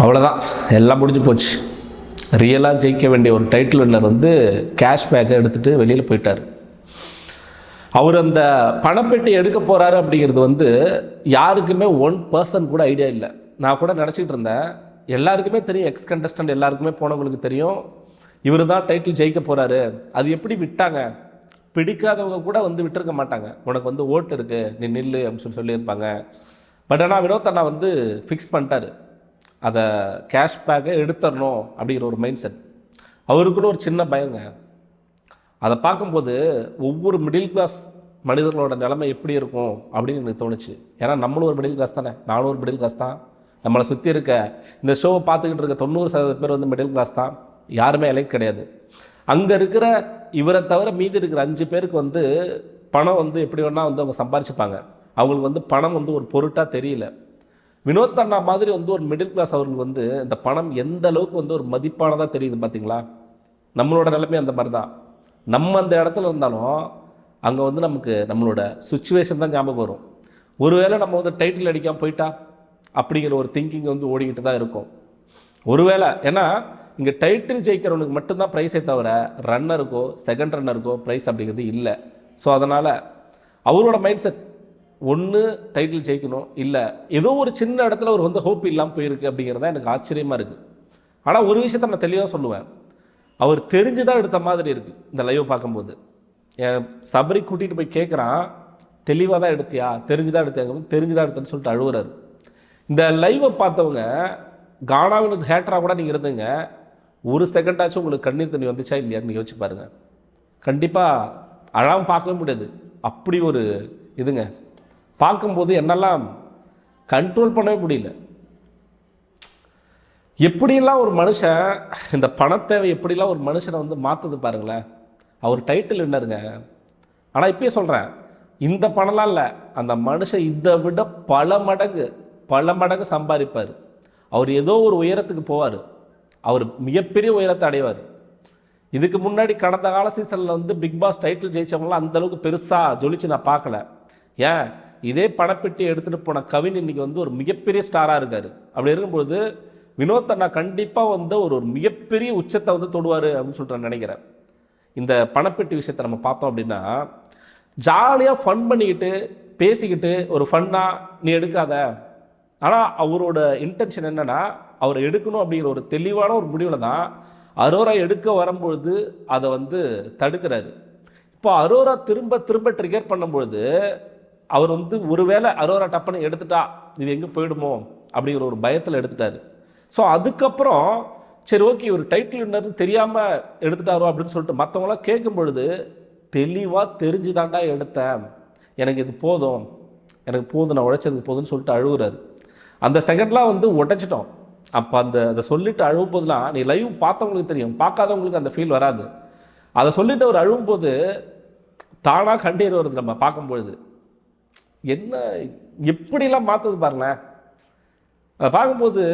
அவ்வளோதான், எல்லாம் முடிஞ்சு போச்சு. ரியலாக ஜெயிக்க வேண்டிய ஒரு டைட்டில் வின்னர் வந்து கேஷ்பேக்கை எடுத்துகிட்டு வெளியில் போயிட்டார். அவர் அந்த பணப்பெட்டி எடுக்க போகிறாரு அப்படிங்கிறது வந்து யாருக்குமே 1% கூட ஐடியா இல்லை. நான் கூட நினச்சிக்கிட்டு இருந்தேன், எல்லாருக்குமே தெரியும், எக்ஸ் கண்டஸ்டன்ட் எல்லாருக்குமே போனவங்களுக்கு தெரியும் இவர் தான் டைட்டில் ஜெயிக்க போகிறாரு. அது எப்படி விட்டாங்க? பிடிக்காதவங்க கூட வந்து விட்டுருக்க மாட்டாங்க. உனக்கு வந்து ஓட்டு இருக்குது, நீ நில்லு அப்படின்னு சொல்லியிருப்பாங்க. பட் ஆனால் வினோத் அண்ணா வந்து ஃபிக்ஸ் பண்ணிட்டார், அதை கேஷ்பேக்கை எடுத்துடணும் அப்படிங்கிற ஒரு மைண்ட் செட். அவருக்குள்ள ஒரு சின்ன பயங்க. அதை பார்க்கும்போது ஒவ்வொரு மிடில் கிளாஸ் மனிதர்களோட நிலைமை எப்படி இருக்கும் அப்படின்னு எனக்கு தோணுச்சு. ஏன்னா நம்மளும் ஒரு மிடில் கிளாஸ் தானே, நானும் ஒரு மிடில் கிளாஸ் தான். நம்மளை சுற்றி இருக்க இந்த ஷோவை பார்த்துக்கிட்டு இருக்க 90% பேர் வந்து மிடில் கிளாஸ் தான். யாருமே எலைட் கிடையாது. அங்கே இருக்கிற இவரை தவிர மீதி இருக்கிற 5 பேருக்கு வந்து பணம் வந்து எப்படி வேணால் வந்து அவங்க சம்பாரிச்சுப்பாங்க. அவங்களுக்கு வந்து பணம் வந்து ஒரு பொருட்டாக தெரியல. வினோத் அண்ணா மாதிரி வந்து ஒரு மிடில் கிளாஸ் அவர்களுக்கு வந்து இந்த பணம் எந்த அளவுக்கு வந்து ஒரு மதிப்பானதாக தெரியுது பார்த்தீங்களா? நம்மளோட நிலைமை அந்த மாதிரி தான். நம்ம அந்த இடத்துல இருந்தாலும் அங்கே வந்து நமக்கு நம்மளோட சுச்சுவேஷன் தான் ஞாபகம் வரும். ஒருவேளை நம்ம வந்து டைட்டில் அடிக்காமல் போயிட்டா அப்படிங்கிற ஒரு திங்கிங் வந்து ஓடிக்கிட்டு தான் இருக்கும். ஒருவேளை ஏன்னா இங்கே டைட்டில் ஜெயிக்கிறவனுக்கு மட்டும்தான் ப்ரைஸே தவிர ரன்னருக்கோ செகண்ட் ரன்னருக்கோ ப்ரைஸ் அப்படிங்கிறது இல்லை. ஸோ அதனால் அவரோட மைண்ட் செட் ஒன்று டைட்டில் ஜெயிக்கணும், இல்லை ஏதோ ஒரு சின்ன இடத்துல அவர் வந்து ஹோப் இல்லாமல் போயிருக்கு அப்படிங்கிறத எனக்கு ஆச்சரியமாக இருக்குது. ஆனால் ஒரு விஷயத்த நான் தெளிவாக சொல்லுவேன், அவர் தெரிஞ்சு தான் எடுத்த மாதிரி இருக்குது. இந்த லைவ் பார்க்கும்போது என் சபரி கூட்டிகிட்டு போய் கேட்குறான், தெளிவாக தான் எடுத்தியா, தெரிஞ்சு தான் எடுத்தாங்க, தெரிஞ்சு தான் எடுத்தேன்னு சொல்லிட்டு அழுவுறாரு. இந்த லைவை பார்த்தவங்க கானாவின் ஹேட்டராக கூட நீங்கள் இருந்துங்க, ஒரு செகண்டாச்சும் உங்களுக்கு கண்ணீர் தண்ணி வந்துச்சா இல்லையான்னு யோசிச்சு பாருங்கள். கண்டிப்பாக அழாமல் பார்க்கவே முடியாது. அப்படி ஒரு இதுங்க. பார்க்கும்போது என்னெல்லாம் கண்ட்ரோல் பண்ணவே முடியல. எப்படிலாம் ஒரு மனுஷன் இந்த பணத்தேவை எப்படிலாம் ஒரு மனுஷனை வந்து மாற்றுது பாருங்களேன். அவர் டைட்டில் வின்னருங்க. ஆனால் இப்பயே சொல்கிறேன், இந்த பணம்லாம் இல்லை, அந்த மனுஷன் இதை விட பல மடங்கு சம்பாதிப்பார். அவர் ஏதோ ஒரு உயரத்துக்கு போவார், அவர் மிகப்பெரிய உயரத்தை அடைவார். இதுக்கு முன்னாடி கடந்த கால சீசனில் வந்து பிக் பாஸ் டைட்டில் ஜெயிச்சவங்களாம் அந்தளவுக்கு பெருசாக ஜொலிச்சு நான் பார்க்கல. ஏன், இதே பணப்பெட்டி எடுத்துகிட்டு போன கவின் இன்றைக்கி வந்து ஒரு மிகப்பெரிய ஸ்டாராக இருக்கார். அப்படி இருக்கும்பொழுது வினோத் அண்ணா கண்டிப்பாக வந்து ஒரு மிகப்பெரிய உச்சத்தை வந்து தொடுவார் அப்படின்னு சொல்லிட்டு நான் நினைக்கிறேன். இந்த பணப்பெட்டி விஷயத்தை நம்ம பார்த்தோம் அப்படின்னா, ஜாலியாக ஃபன் பண்ணிக்கிட்டு பேசிக்கிட்டு ஒரு ஃபன்னாக நீ எடுக்காத. ஆனால் அவரோட இன்டென்ஷன் என்னென்னா, அவர் எடுக்கணும் அப்படிங்கிற ஒரு தெளிவான ஒரு முடிவில் தான் அரோரா எடுக்க வரும்பொழுது அதை வந்து தடுக்கிறாரு. இப்போ அரோரா திரும்ப ட்ரிகர் பண்ணும்பொழுது அவர் வந்து ஒருவேளை அரோரா டப்புன்னு எடுத்துட்டா இது எங்கே போயிடுமோ அப்படிங்கிற ஒரு பயத்தில் எடுத்துட்டாரு. ஸோ அதுக்கப்புறம் சரி ஓகே ஒரு டைட்டில் வின்னர் தெரியாமல் எடுத்துட்டாரோ அப்படின்னு சொல்லிட்டு மற்றவங்களாம் கேட்கும் பொழுது தெளிவாக தெரிஞ்சு தாண்டா எடுத்தேன், எனக்கு இது போதும், நான் உழைச்சதுக்கு போதும்னு சொல்லிட்டு அழுகுறாரு. அந்த செகண்ட்லாம் வந்து உடைச்சிட்டோம். அப்போ அதை சொல்லிட்டு அழுவும் போதுலாம் நீ லைவ் பார்த்தவங்களுக்கு தெரியும், பார்க்காதவங்களுக்கு அந்த ஃபீல் வராது. அதை சொல்லிட்டு அவர் அழுவும்போது தானாக கண்ணீர் வருது. நம்ம பார்க்கும்பொழுது என்ன எப்படிலாம் மாற்றுது பாருங்களேன். அதை பார்க்கும்போது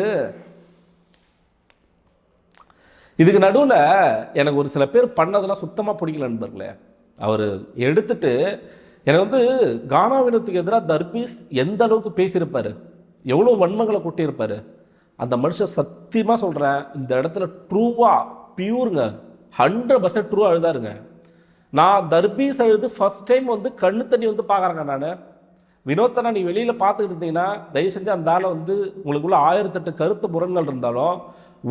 இதுக்கு நடுவில் எனக்கு ஒரு சில பேர் பண்ணதெல்லாம் சுத்தமாக பிடிக்கல நண்பர்களே. அவர் எடுத்துட்டு எனக்கு வந்து கானா வினோத்துக்கு எதிராக தர்பீஸ் எந்த அளவுக்கு பேசியிருப்பார், எவ்வளோ வன்மங்களை கொட்டியிருப்பார். அந்த மனுஷன் சத்தியமாக சொல்கிறேன், இந்த இடத்துல ட்ரூவாக பியூருங்க 100% ட்ரூவாக அழுதாருங்க. நான் தர்பீஸ் அழுது ஃபஸ்ட் டைம் வந்து கண்ணு தண்ணி வந்து பார்க்குறேங்க. நான் வினோத்தனா நீ வெளியில் பார்த்துக்கிட்டு இருந்தீங்கன்னா தயவு செஞ்சு அந்த ஆளை வந்து உங்களுக்குள்ள 1008 கருத்து முரண்கள் இருந்தாலும்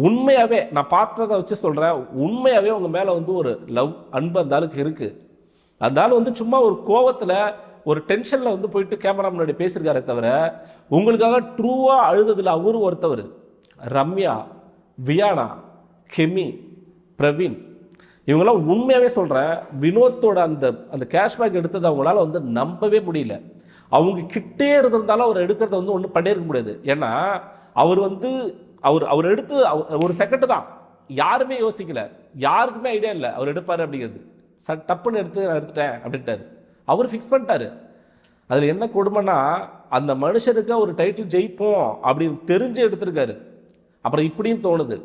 உண்மையாகவே நான் பார்த்ததை வச்சு சொல்கிறேன், உண்மையாகவே உங்கள் மேலே வந்து ஒரு லவ் அன்பு அந்த ஆளுக்கு இருக்குது. அந்த ஆள் வந்து சும்மா ஒரு கோவத்தில் ஒரு டென்ஷனில் வந்து போயிட்டு கேமரா முன்னாடி பேசியிருக்காரே தவிர உங்களுக்காக ட்ரூவாக அழுததில் அவரு ஒருத்தவர். ரம்யா, வியானா, கெமி, பிரவீன் இவங்களாம் உண்மையாகவே சொல்கிறேன், வினோத்தோட அந்த கேஷ்பேக் எடுத்தது அவங்களால வந்து நம்பவே முடியல. அவங்க கிட்டே இருந்திருந்தாலும் அவர் எடுக்கிறத வந்து ஒன்றும் பண்ணியிருக்க முடியாது. ஏன்னா அவர் வந்து அவர் எடுத்து ஒரு செகண்டு தான், யாருமே யோசிக்கல, யாருக்குமே ஐடியா இல்லை அவர் எடுப்பார் அப்படிங்கிறது. டப்புன்னு நான் எடுத்துட்டேன் அப்படின்ட்டார். அவர் ஃபிக்ஸ் பண்ணிட்டாரு. அதில் என்ன கொடுமைன்னா அந்த மனுஷனுக்கு ஒரு டைட்டில் ஜெயிப்போம் அப்படின்னு தெரிஞ்சு எடுத்திருக்காரு. அப்புறம் இப்படியும் தோணுது,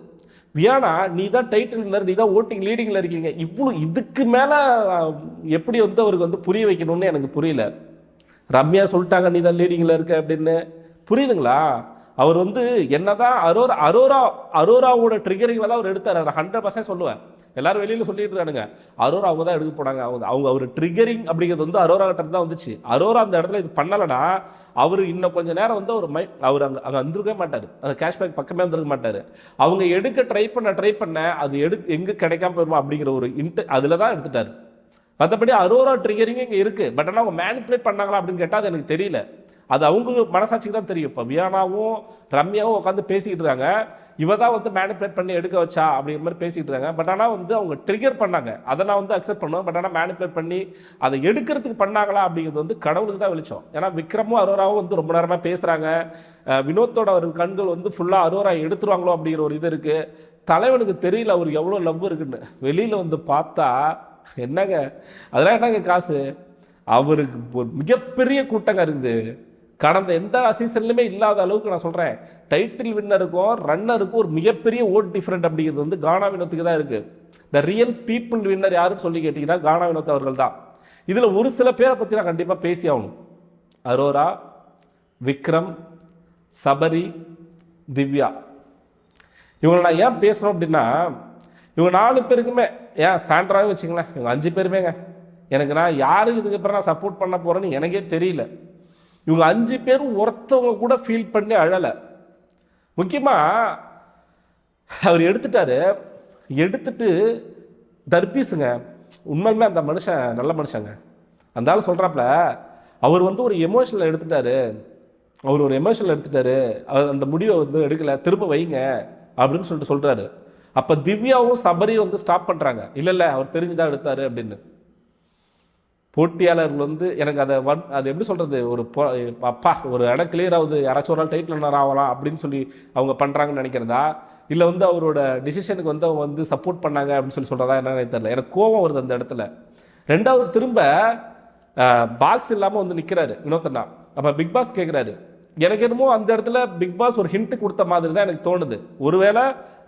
வியானா நீ தான் டைட்டில் வின்னர், நீ தான் ஓட்டிங் லீடிங்கில் இருக்கீங்க, இவ்வளோ இதுக்கு மேலே எப்படி வந்து அவருக்கு வந்து புரிய வைக்கணும்னு எனக்கு புரியல. ரம்யா சொல்லிட்டாங்க நீ தான் லீடிங்கில் இருக்க அப்படின்னு, புரியுதுங்களா? அவர் வந்து என்னதான் அரோராவோட ட்ரிகரிங்கில் தான் அவர் எடுத்தார். அதை 100% சொல்லுவேன். எல்லாரும் வெளியில் சொல்லிட்டு இருக்கானுங்க அரோரா அவங்க தான் எடுக்க போனாங்க, அவங்க அவர் ட்ரிகரிங் அப்படிங்கிறது வந்து அரோரா கிட்ட தான் வந்துச்சு. அரோரா அந்த இடத்துல இது பண்ணலைன்னா அவர் இன்னும் கொஞ்சம் நேரம் வந்து அவர் அங்கே வந்துருக்கவே மாட்டார், அந்த கேஷ்பேக் பக்கமே வந்துருக்க மாட்டார். அவங்க எடுக்க ட்ரை பண்ண அது எங்கே கிடைக்காம போயிருமா அப்படிங்கிற ஒரு அதில் தான் எடுத்துட்டார். மற்றபடி அரோரா ட்ரிகரிங் இங்கே இருக்குது. பட் ஆனால் அவங்க மேனிப்புலேட் பண்ணாங்களா அப்படின்னு கேட்டால் அது எனக்கு தெரியல. அது அவங்க மனசாட்சிக்கு தான் தெரியும். இப்போ வியானாவும் ரம்யாவும் உட்காந்து பேசிக்கிட்டு இருக்காங்க, இவ தான் வந்து மேனிப்புலேட் பண்ணி எடுக்க வச்சா அப்படிங்கிற மாதிரி பேசிக்கிட்டு இருக்காங்க. பட் ஆனால் வந்து அவங்க ட்ரிகர் பண்ணாங்க, அதை நான் வந்து அக்செப்ட் பண்ணுவேன். பட் ஆனால் மேனிப்புலேட் பண்ணி அதை எடுக்கிறதுக்கு பண்ணாங்களா அப்படிங்கிறது வந்து கடவுளுக்கு தான் வெளிச்சம். ஏன்னா விக்ரமும் அரோராவும் வந்து ரொம்ப நேரமாக பேசுகிறாங்க. வினோத்தோட ஒரு கண்கள் வந்து ஃபுல்லாக அரோரா எடுத்துருவாங்களோ அப்படிங்கிற ஒரு இது இருக்குது. தலைவனுக்கு தெரியல அவருக்கு எவ்வளோ லவ் இருக்குன்னு. வெளியில் வந்து பார்த்தா என்னங்க அதெல்லாம் என்னங்க காசு, அவருக்கு ஒரு மிகப்பெரிய கூட்டங்க இருக்குது. கடந்த எந்த சீசன்லையுமே இல்லாத அளவுக்கு நான் சொல்கிறேன், டைட்டில் வின்னருக்கும் ரன்னருக்கும் ஒரு மிகப்பெரிய ஓட் டிஃப்ரெண்ட் அப்படிங்கிறது வந்து கானா வினோத்துக்கு தான் இருக்குது. த ரியல் பீப்புள் வின்னர் யாருன்னு சொல்லி கேட்டிங்கன்னா கானா வினோத் அவர்கள் தான். இதில் ஒரு சில பேரை பற்றி நான் கண்டிப்பாக பேசி ஆகணும். அரோரா, விக்ரம், சபரி, திவ்யா, இவங்களை நான் ஏன் பேசுகிறோம் அப்படின்னா, இவங்க 4 பேருக்குமே, ஏன் சாண்ட்ராவே வச்சுங்களேன், இவங்க 5 பேருமேங்க எனக்கு நான் யாருக்கு இதுக்கப்புறம் நான் சப்போர்ட் பண்ண போகிறேன்னு எனக்கே தெரியல. இவங்க 5 பேரும் ஒருத்தவங்க கூட ஃபீல் பண்ணி அழலை. முக்கியமாக அவர் எடுத்துட்டு தர்பீஸுங்க, உண்மையுமே அந்த மனுஷன் நல்ல மனுஷங்க. அந்த ஆள் சொல்கிறாப்புல அவர் வந்து ஒரு எமோஷனல் எடுத்துட்டாரு, அவர் அந்த முடிவை வந்து எடுக்கலை, திரும்ப வைங்க அப்படின்னு சொல்கிறாரு. அப்போ திவ்யாவும் சபரியும் வந்து ஸ்டாப் பண்ணுறாங்க, இல்லை அவர் தெரிஞ்சுதான் எடுத்தாரு அப்படின்னு. போட்டியாளர்கள் வந்து எனக்கு அது எப்படி சொல்கிறது, ஒரு இடம் கிளியர் ஆகுது, யாராச்சும் ஒரு நாள் டைட்டில் வின்னர் ஆகலாம் அப்படின்னு சொல்லி அவங்க பண்ணுறாங்கன்னு நினைக்கிறதா, இல்லை வந்து அவரோட டிசிஷனுக்கு வந்து அவங்க வந்து சப்போர்ட் பண்ணாங்க அப்படின்னு சொல்கிறதா என்னன்னு தெரியல. எனக்கு கோபம் வருது அந்த இடத்துல. 2வது திரும்ப பாக்ஸ் இல்லாமல் வந்து நிற்கிறாரு வினோத்தண்ணா. அப்போ பிக் பாஸ் கேட்குறாரு, எனக்கு என்னமோ அந்த இடத்துல பிக் பாஸ் ஒரு ஹிண்ட் கொடுத்த மாதிரி தான் எனக்கு தோணுது. ஒருவேளை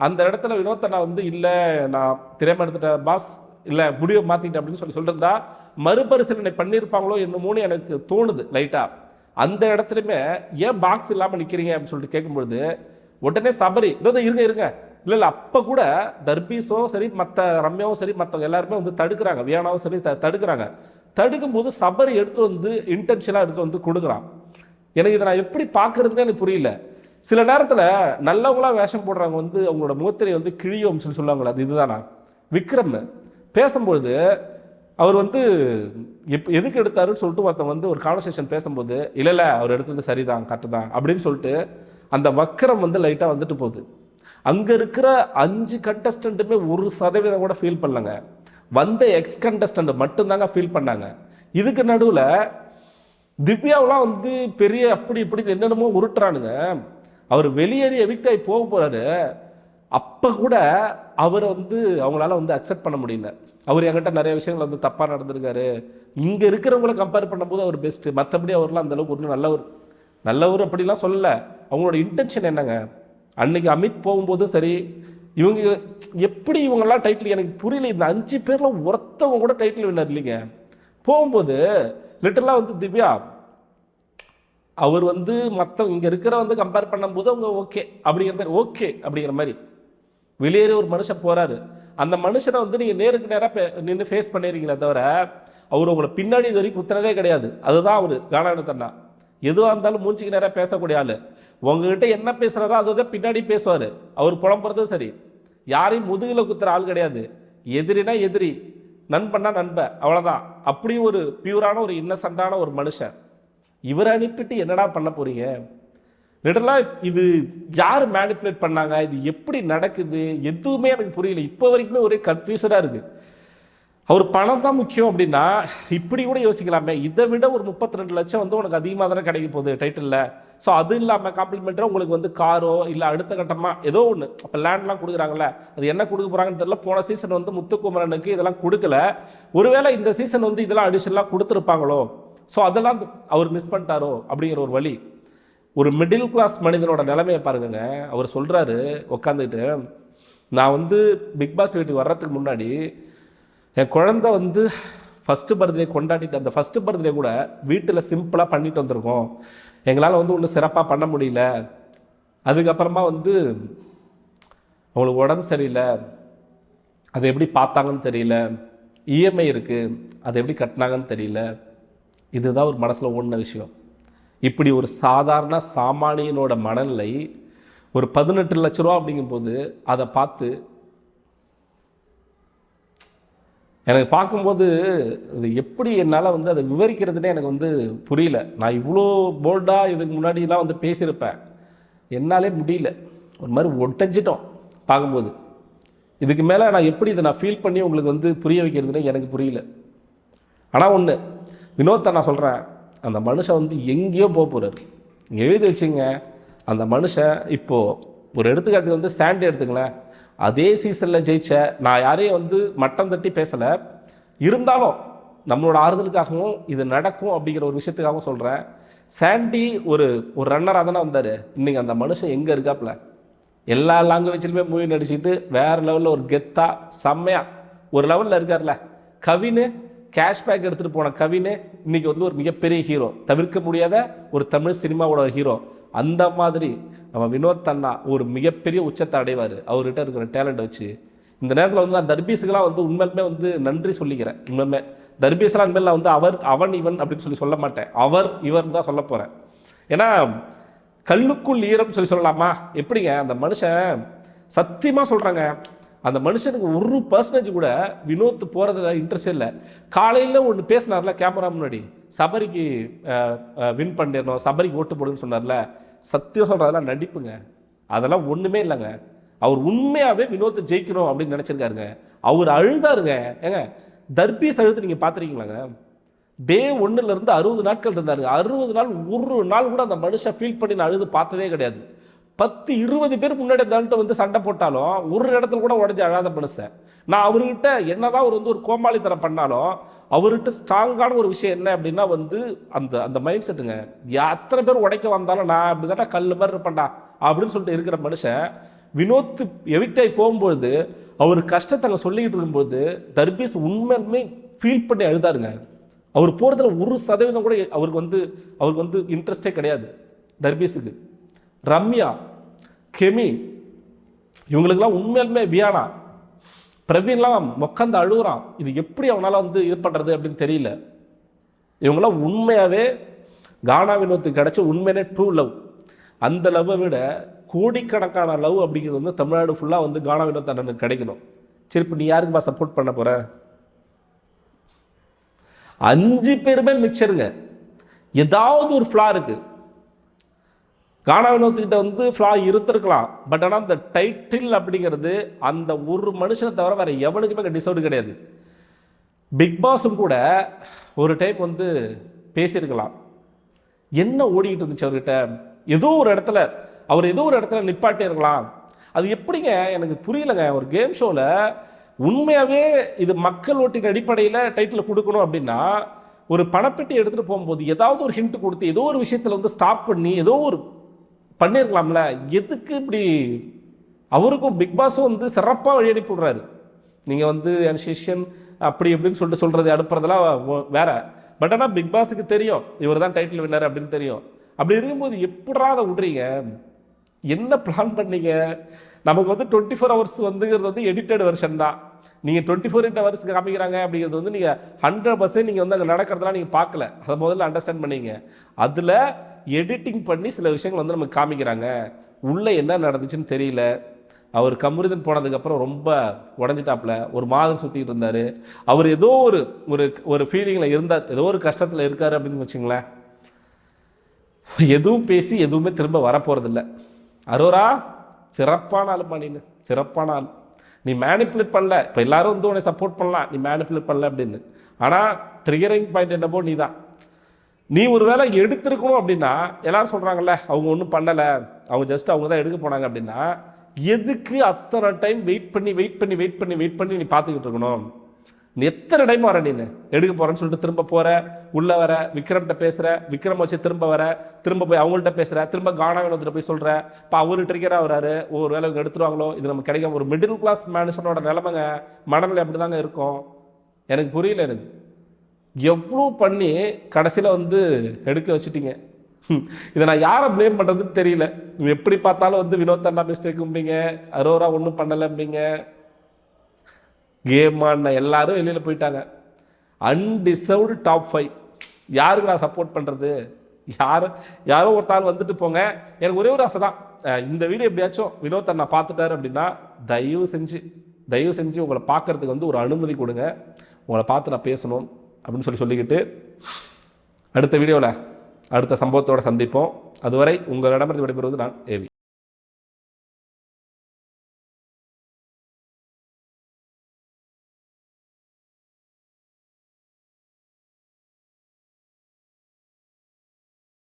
அந்த இடத்துல வினோத்தண்ணா வந்து இல்லை நான் திறமை எடுத்துட்டேன் பாஸ், இல்லை முடிவை மாற்றிட்டேன் அப்படின்னு சொல்லியிருந்தா மறுபரிசீலனை பண்ணியிருப்பாங்களோ என்னமோன்னு எனக்கு தோணுது லைட்டாக. அந்த இடத்துலையுமே ஏன் பாக்ஸ் இல்லாமல் நிற்கிறீங்க அப்படின்னு சொல்லிட்டு கேட்கும்பொழுது உடனே சபரி இருங்க இல்லை அப்போ கூட தர்பீஸோ சரி, மற்ற ரம்யாவும் சரி, மற்றவங்க எல்லாருமே வந்து தடுக்கிறாங்க, வியானாவும் சரி தடுக்கிறாங்க. தடுக்கும்போது சபரி எடுத்துகிட்டு வந்து இன்டென்ஷனாக எடுத்துகிட்டு வந்து கொடுக்குறான். எனக்கு இதை நான் எப்படி பார்க்குறதுன்னு எனக்கு புரியல. சில நேரத்தில் நல்லவங்களாம் வேஷம் போடுறவங்க வந்து அவங்களோட முகத்திரை வந்து கிழியும் சொல்லி சொல்லுவாங்களே, அது இதுதானா? விக்ரம் பேசும்பொழுது அவர் வந்து எதுக்கு எடுத்தாருன்னு சொல்லிட்டு ஒருத்தன் வந்து ஒரு கான்வர்சேஷன் பேசும்போது இல்லை அவர் எடுத்தது சரிதான் கரெக்டு தான் அப்படின்னு சொல்லிட்டு அந்த வக்கரம் வந்து லைட்டாக வந்துட்டு போகுது. அங்கே இருக்கிற 5 கண்டஸ்டண்ட்டுமே 1% கூட ஃபீல் பண்ணலங்க. வந்த எக்ஸ் கண்டஸ்டண்ட் மட்டும்தாங்க ஃபீல் பண்ணாங்க. இதுக்கு நடுவில் திவ்யாவெலாம் வந்து பெரிய அப்படி இப்படி என்னென்னமோ உருட்டுறானுங்க. அவர் வெளியேறி எவிக்ட் ஆகி போக போகிறாரு. அப்போ கூட அவரை வந்து அவங்களால வந்து அக்செப்ட் பண்ண முடியல. அவர் என்கிட்ட நிறைய விஷயங்கள் வந்து தப்பாக நடந்திருக்காரு, இங்கே இருக்கிறவங்கள கம்பேர் பண்ணும்போது அவர் பெஸ்ட்டு, மற்றபடி அவர்லாம் அந்தளவுக்கு ஒன்றும் நல்லவர் அப்படிலாம் சொல்லலை. அவங்களோட இன்டென்ஷன் என்னங்க? அன்னைக்கு அமித் போகும்போதும் சரி, இவங்க எப்படி இவங்கெல்லாம் டைட்டில் எனக்கு புரியல. இந்த 5 பேரில் ஒருத்தவங்க கூட டைட்டில் வின்னர் இல்லைங்க. போகும்போது லிட்டரலாக வந்து திவ்யா அவர் வந்து மற்ற இங்கே இருக்கிற வந்து கம்பேர் பண்ணும்போது அவங்க ஓகே அப்படிங்கிற மாதிரி வெளியேறி ஒரு மனுஷன் போகிறாரு. அந்த மனுஷனை வந்து நீங்கள் நேருக்கு நேராக நின்று ஃபேஸ் பண்ணிடுறீங்களே தவிர அவர் உங்களை பின்னாடி இது வரைக்கும் குத்துறதே கிடையாது. அதுதான் அவர் கானாவினோத்தண்ணா. எதுவாக இருந்தாலும் மூஞ்சிக்கு நேராக பேசக்கூடிய ஆள். உங்ககிட்ட என்ன பேசுகிறதோ அதுதான் பின்னாடி பேசுவார். அவர் புலம்புறதும் சரி, யாரையும் முதுகில் குத்துற ஆள் கிடையாது. எதிரினா எதிரி, நண்பன்னா நண்பன், அவ்வளோதான். அப்படி ஒரு பியூரான ஒரு இன்னசென்ட்டான ஒரு மனுஷன். இவரை அனுப்பிட்டு என்னடா பண்ண போகிறீங்க? லிட்டரலாக இது யார் மேனிப்புலேட் பண்ணாங்க, இது எப்படி நடக்குது, எதுவுமே எனக்கு புரியல. இப்போ வரைக்குமே ஒரே கன்ஃபியூஸடாக இருக்குது. அவர் பணம் தான் முக்கியம் அப்படின்னா இப்படி கூட யோசிக்கலாமே. இதை விட ஒரு 32 லட்சம் வந்து உனக்கு அதிகமாக தானே கிடைக்க போகுது டைட்டிலில். ஸோ அது இல்லாமல் காம்ப்ளிமெண்ட்டாக உங்களுக்கு வந்து காரோ இல்லை அடுத்த கட்டமாக ஏதோ ஒன்று அப்போ லேண்ட்லாம் கொடுக்குறாங்களே, அது என்ன கொடுக்க போகிறாங்கன்னு தெரியல. போன சீசன் வந்து முத்துக்குமரனுக்கு இதெல்லாம் கொடுக்கல. ஒருவேளை இந்த சீசன் வந்து இதெல்லாம் அடிஷனலாக கொடுத்துருப்பாங்களோ, ஸோ அதெல்லாம் அவர் மிஸ் பண்ணிட்டாரோ அப்படிங்கிற ஒரு வழி. ஒரு மிடில் கிளாஸ் மனிதனோட நிலைமையை பாருங்க. அவர் சொல்கிறாரு உட்காந்துக்கிட்டு, நான் வந்து பிக் பாஸ் வீட்டுக்கு வர்றதுக்கு முன்னாடி என் குழந்தை வந்து ஃபஸ்ட்டு பர்த்டே கொண்டாடிட்டு, அந்த ஃபஸ்ட்டு பர்த்டே கூட வீட்டில் சிம்பிளாக பண்ணிட்டு வந்திருக்கோம், எங்களால் வந்து ஒன்றும் சிறப்பாக பண்ண முடியல, அதுக்கப்புறமா வந்து அவங்களுக்கு உடம்பு சரியில்லை, அதை எப்படி பார்த்தாங்கன்னு தெரியல, இஎம்ஐ இருக்குது, அதை எப்படி கட்டினாங்கன்னு தெரியல. இதுதான் ஒரு மனசில் ஓடின விஷயம். இப்படி ஒரு சாதாரண சாமானியனோட மனநிலை ஒரு 18 லட்ச ரூபா அப்படிங்கும்போது அதை பார்த்து எனக்கு பார்க்கும்போது அது எப்படி என்னால் வந்து அதை விவரிக்கிறதுனே எனக்கு வந்து புரியல. நான் இவ்வளோ போல்டாக இதுக்கு முன்னாடிலாம் வந்து பேசியிருப்பேன், என்னாலே முடியல. ஒரு மாதிரி ஒட்டஞ்சிட்டோம் பார்க்கும்போது. இதுக்கு மேலே நான் எப்படி இதை நான் ஃபீல் பண்ணி உங்களுக்கு வந்து புரிய வைக்கிறதுனே எனக்கு புரியல. ஆனால் ஒன்று வினோத்தை நான் சொல்கிறேன், அந்த மனுஷன் வந்து எங்கேயோ போக போகிறார். எழுதி வச்சுங்க, அந்த மனுஷன் இப்போது ஒரு எடுத்துக்காட்டு வந்து சாண்டி எடுத்துங்களேன். அதே சீசனில் ஜெயிச்ச, நான் யாரையும் வந்து மட்டம் தட்டி பேசலை, இருந்தாலும் நம்மளோட ஆறுதலுக்காகவும் இது நடக்கும் அப்படிங்கிற ஒரு விஷயத்துக்காகவும் சொல்கிறேன். சாண்டி ஒரு ரன்னராக தானே வந்தார். இன்றைக்கி அந்த மனுஷன் எங்கே இருக்காப்புல, எல்லா லாங்குவேஜ்லையுமே மூவி நடிச்சுட்டு வேறு லெவலில் ஒரு கெத்தாக செம்மையாக ஒரு லெவலில் இருக்கார்ல. கவின்னு கேஷ்பேக் எடுத்துகிட்டு போன கவின்னு இன்றைக்கி வந்து ஒரு மிகப்பெரிய ஹீரோ, தவிர்க்க முடியாத ஒரு தமிழ் சினிமாவோட ஹீரோ. அந்த மாதிரி நம்ம வினோத் அண்ணா ஒரு மிகப்பெரிய உச்சத்தை அடைவார் அவர்கிட்ட இருக்கிற டேலண்ட் வச்சு. இந்த நேரத்தில் வந்து நான் தர்பீஸுக்கெல்லாம் வந்து உண்மையிலுமே வந்து நன்றி சொல்லிக்கிறேன். உண்மையுமே தர்பீஸ்லாம் இனிமேல் நான் வந்து அவன் இவன் அப்படின்னு சொல்ல மாட்டேன், அவர் இவர் தான் சொல்ல போகிறேன். ஏன்னா கல்லுக்குள் ஈரம் சொல்லலாமா? எப்படிங்க அந்த மனுஷன் சத்தியமாக சொல்கிறாங்க, அந்த மனுஷனுக்கு 1% கூட வினோத் போகிறதுல இன்ட்ரெஸ்ட் இல்லை. காலையில் ஒன்று பேசினார்ல கேமரா முன்னாடி, சபரிக்கு வின் பண்ணிடணும், சபரிக்கு ஓட்டு போடுன்னு சொன்னார்ல, சத்தியம் சொல்கிறதெல்லாம் நடிப்புங்க, அதெல்லாம் ஒன்றுமே இல்லைங்க. அவர் உண்மையாகவே வினோத்தை ஜெயிக்கணும் அப்படின்னு நினச்சிருக்காருங்க. அவர் அழுதாருங்க. ஏங்க தர்பீஸ் அழுது நீங்கள் பார்த்துருக்கீங்களாங்க? டே 1லேருந்து 60 நாட்கள் இருந்தாருங்க. 60 நாள் ஒரு நாள் கூட அந்த மனுஷன் ஃபீல் பண்ணி நான் அழுது பார்த்ததே கிடையாது. 10-20 பேர் முன்னாடி தள்ளிட்டு வந்து சண்டை போட்டாலும் ஒரு இடத்துல கூட உடஞ்சி அழாத மனுஷன். நான் அவர்கிட்ட என்னதான் அவர் வந்து ஒரு கோமாளித்தனம் பண்ணாலும் அவர்கிட்ட ஸ்ட்ராங்கான ஒரு விஷயம் என்ன அப்படின்னா வந்து அந்த அந்த மைண்ட் செட்டுங்க. எத்தனை பேர் உடைக்க வந்தாலும் நான் அப்படி தானே கல் மாதிரி இருப்பேன்டா அப்படின்னு சொல்லிட்டு இருக்கிற மனுஷன் வினோத் எவிக்டாகி போகும்பொழுது அவர் கஷ்டத்தை அங்கே சொல்லிக்கிட்டு இருக்கும்போது தர்பீஸ் உண்மையுமே ஃபீல் பண்ணி அழுதாருங்க. அவர் போகிறதுல 1% கூட அவருக்கு வந்து இன்ட்ரெஸ்டே கிடையாது தர்பீஸுக்கு. ரம்யா, கெமி, இவங்களுக்கெல்லாம் உண்மையாலுமே வியானா, பிரவீன்லாம் மொக்கந்து அழுகுறான். இது எப்படி அவனால் வந்து இது பண்ணுறது அப்படின்னு தெரியல. இவங்களாம் உண்மையாகவே கானா வினோத்துக்கு கிடச்ச உண்மையான ட்ரூ லவ். அந்த லவ்வை விட கோடிக்கணக்கான லவ் அப்படிங்கிறது வந்து தமிழ்நாடு ஃபுல்லாக வந்து கானா வினோத் அண்ணனுக்கு கிடைக்கணும். சரி, இப்போ நீ யாருக்குப்பா சப்போர்ட் பண்ண போகிற? 5 பேருமே மிக்சருங்க. ஏதாவது ஒரு ஃப்ளா இருக்குது. கானா வினோத்துக்கிட்ட வந்து ஃப்ளா இருந்திருக்கலாம், பட் ஆனால் அந்த டைட்டில் அப்படிங்கிறது அந்த ஒரு மனுஷனை தவிர வேறு எவனுக்குமே டிசர்வ் கிடையாது. பிக் பாஸும் கூட ஒரு டைம் வந்து பேசியிருக்கலாம், என்ன ஓடிக்கிட்டு இருந்துச்சு அவர்கிட்ட, ஏதோ ஒரு இடத்துல நிப்பாட்டி இருக்கலாம். அது எப்படிங்க எனக்கு புரியலைங்க. ஒரு கேம் ஷோவில் உண்மையாகவே இது மக்கள் ஓட்டின் அடிப்படையில் டைட்டில் கொடுக்கணும் அப்படின்னா ஒரு பணப்பெட்டி எடுத்துகிட்டு போகும்போது ஏதாவது ஒரு ஹிண்ட் கொடுத்து ஏதோ ஒரு விஷயத்தில் வந்து ஸ்டாப் பண்ணி ஏதோ ஒரு பண்ணியிருக்கலாம்ல. எதுக்கு இப்படி? அவருக்கும் பிக் பாஸும் வந்து சிறப்பாக வழி அனுப்பி விடுறாரு. நீங்கள் வந்து என் சிஷ்யன் அப்படி எப்படின்னு சொல்கிறது அனுப்புறதெல்லாம் வேற. பட் ஆனால் பிக் பாஸுக்கு தெரியும் இவர் தான் டைட்டில் வின்னர் அப்படின்னு தெரியும். அப்படி இருக்கும்போது எப்படா அதை விட்றீங்க? என்ன பிளான் பண்ணீங்க? நமக்கு வந்து 24 hours வந்துங்கிறது வந்து எடிட்டட் வெர்ஷன் தான். நீங்கள் 24 hours காமிக்கிறாங்க அப்படிங்கிறது வந்து நீங்கள் 100% நீங்கள் வந்து அங்கே நடக்கிறதுலாம் நீங்கள் பார்க்கல. அதை முதல்ல அண்டர்ஸ்டாண்ட் பண்ணிங்க. அதில் எடிட்டிங் பண்ணி சில விஷயங்கள் வந்து நமக்கு காமிக்கிறாங்க. உள்ளே என்ன நடந்துச்சுன்னு தெரியல. அவர் கமருதன் போனதுக்கப்புறம் ரொம்ப உடஞ்சிட்டாப்புல, ஒரு மாதம் சுற்றிக்கிட்டு இருந்தார். அவர் ஏதோ ஒரு ஃபீலிங்கில் இருந்தார், ஏதோ ஒரு கஷ்டத்தில் இருக்கார் அப்படின்னு வச்சுங்களேன். எதுவும் பேசி எதுவுமே திரும்ப வரப்போகிறதில்ல. அரோரா சிறப்பான ஆள் பண்ணின்னு, சிறப்பான ஆள். நீ மேனிப்புலேட் பண்ணல. இப்போ எல்லாரும் வந்து உன்னை சப்போர்ட் பண்ணலாம், நீ மேனிப்புலேட் பண்ணல அப்படின்னு. ஆனால் ட்ரிகரிங் பாயிண்ட் என்னப்போ நீ தான். நீ ஒரு வேளை எடுத்திருக்கணும் அப்படின்னா எல்லாரும் சொல்கிறாங்கல்ல அவங்க ஒன்றும் பண்ணலை, அவங்க ஜஸ்ட் அவங்க தான் எடுக்க போனாங்க அப்படின்னா எதுக்கு அத்தனை டைம் வெயிட் பண்ணி நீ பார்த்துக்கிட்டு இருக்கணும்? நீ எத்தனை டைம் வர நீ எடுக்க போகிறேன்னு சொல்லிட்டு திரும்ப போகிற, உள்ளே வர, விக்ரம்கிட்ட பேசுகிற, விக்ரம் வச்சு திரும்ப போய் அவங்கள்ட்ட பேசுகிற, திரும்ப கானா வினோத்திட்ட போய் சொல்கிற. இப்போ அவர் ட்ரிகராக வராரு, ஒரு வேலை இவங்க எடுத்துருவாங்களோ, இது நமக்கு கிடைக்காம. ஒரு மிடில் கிளாஸ் மனுஷனோட நிலைமைங்க, மனநிலை அப்படி தாங்க இருக்கும். எனக்கு புரியல. எனக்கு எவ்வளோ பண்ணி கடைசியில் வந்து எடுக்க வச்சுட்டீங்க. இதை நான் யாரை ப்ளேம் பண்ணுறதுன்னு தெரியல. எப்படி பார்த்தாலும் வந்து வினோத் அண்ணா மிஸ்டேக்கும்பீங்க, அரோரா ஒன்றும் பண்ணலைம்பீங்க, கேம் ஆடின எல்லாரும் வெளியில் போயிட்டாங்க. அன்டிசர்வ்டு டாப் 5 யாருக்கு நான் சப்போர்ட் பண்ணுறது? யாரோ ஒருத்தாள் வந்துட்டு போங்க. எனக்கு ஒரே ஒரு ஆசை தான், இந்த வீடியோ எப்படியாச்சும் வினோத் அண்ணா பார்த்துட்டாரு அப்படின்னா தயவு செஞ்சு உங்களை பார்க்குறதுக்கு வந்து ஒரு அனுமதி கொடுங்க, உங்களை பார்த்து நான் பேசணும் அப்படின்னு சொல்லிக்கிட்டு அடுத்த வீடியோவில் அடுத்த சம்பவத்தோடு சந்திப்போம். அதுவரை உங்களிடமிருந்து விடைபெறுவது நான் ஏவி.